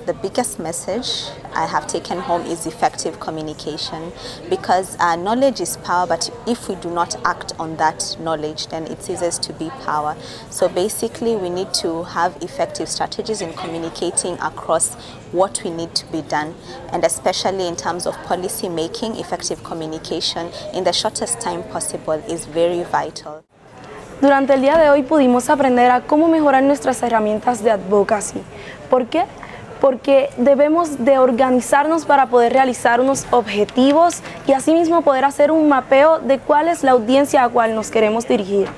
The biggest message I have taken home is effective communication, because knowledge is power, but if we do not act on that knowledge, then it ceases to be power. So basically we need to have effective strategies in communicating across what we need to be done, and especially in terms of policy making, effective communication in the shortest time possible is very vital. Durante el día de hoy pudimos aprender a cómo mejorar nuestras herramientas de advocacy. ¿Por qué? Porque debemos de organizarnos para poder realizar unos objetivos y asimismo poder hacer un mapeo de cuál es la audiencia a la cual nos queremos dirigir.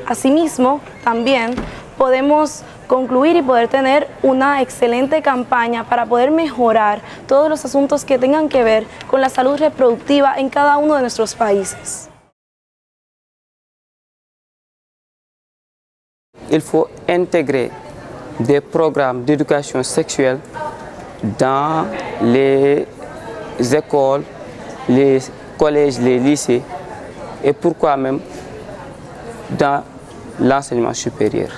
Asimismo, también podemos concluir y poder tener una excelente campaña para poder mejorar todos los asuntos que tengan que ver con la salud reproductiva en cada uno de nuestros países. Il faut intégrer des programmes d'éducation sexuelle dans les écoles, les collèges, les lycées et pourquoi même dans l'enseignement supérieur.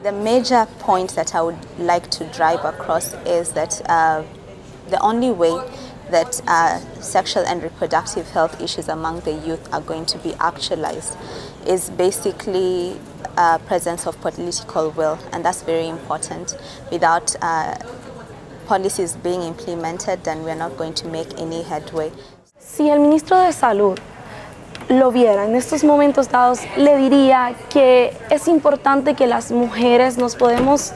The major point that I would like to drive across is that the only way that sexual and reproductive health issues among the youth are going to be actualized is basically presence of political will, and that's very important. Without policies being implemented, then we're not going to make any headway. Si el ministro de Salud lo viera en estos momentos dados, le diría que es importante que las mujeres nos podamos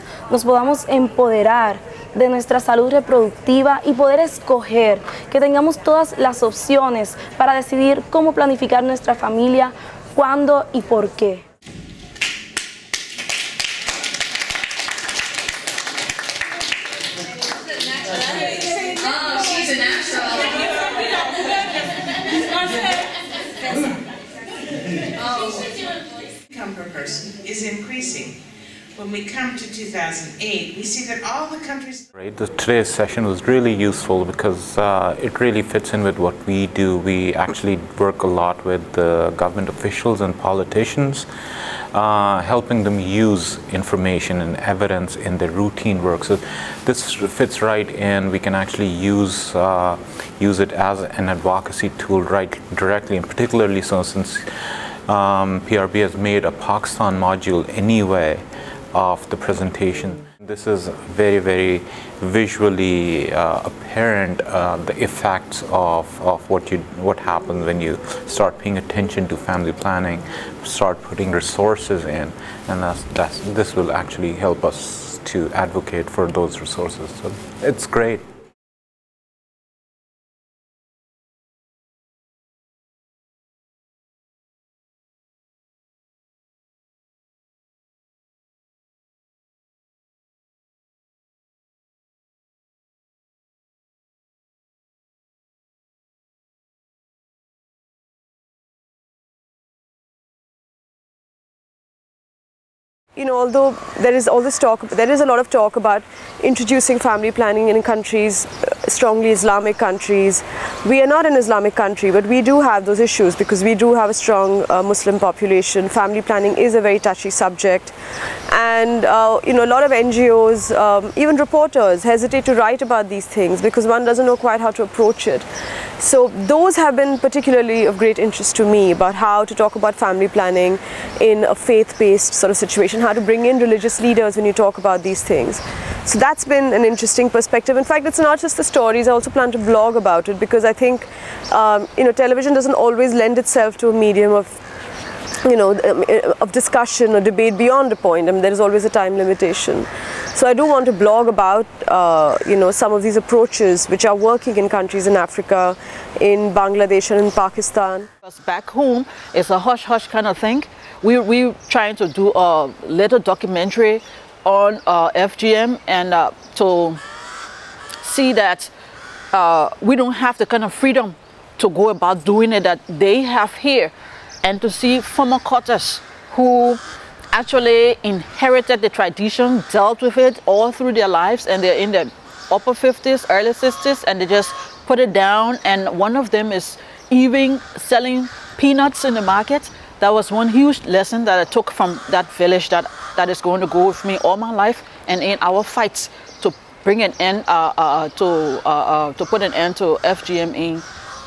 empoderar de nuestra salud reproductiva y poder escoger, que tengamos todas las opciones para decidir cómo planificar nuestra familia, cuándo y por qué. Income per person is increasing. When we come to 2008, we see that all the countries... Today's session was really useful because it really fits in with what we do. We actually work a lot with the government officials and politicians, helping them use information and evidence in their routine work. So this fits right in. We can actually use it as an advocacy tool right directly, and particularly so since PRB has made a Pakistan module anyway of the presentation. This is very, very visually apparent, the effects of what happens when you start paying attention to family planning, start putting resources in, and this will actually help us to advocate for those resources. So it's great. You know, although there is all this talk, there is a lot of talk about introducing family planning in countries, strongly Islamic countries. We are not an Islamic country, but we do have those issues because we do have a strong Muslim population. Family planning is a very touchy subject. And you know, a lot of NGOs, even reporters, hesitate to write about these things because one doesn't know quite how to approach it. So those have been particularly of great interest to me, about how to talk about family planning in a faith-based sort of situation, how to bring in religious leaders when you talk about these things. So that's been an interesting perspective. In fact, it's not just the stories, I also plan to blog about it, because I think you know, television doesn't always lend itself to a medium of, you know, of discussion or debate beyond a point. I mean, there is always a time limitation. So I do want to blog about, you know, some of these approaches which are working in countries in Africa, in Bangladesh and in Pakistan. Back home, it's a hush-hush kind of thing. We're trying to do a little documentary on FGM, and to see that we don't have the kind of freedom to go about doing it that they have here, and to see former cutters who actually inherited the tradition, dealt with it all through their lives, and they're in their upper 50s, early 60s, and they just put it down. And one of them is even selling peanuts in the market. That was one huge lesson that I took from that village that is going to go with me all my life, and in our fights to bring an end, to put an end to FGM in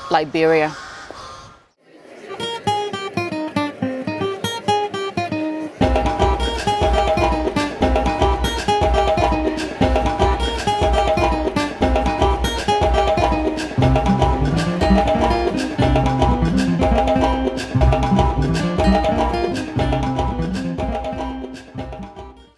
Liberia.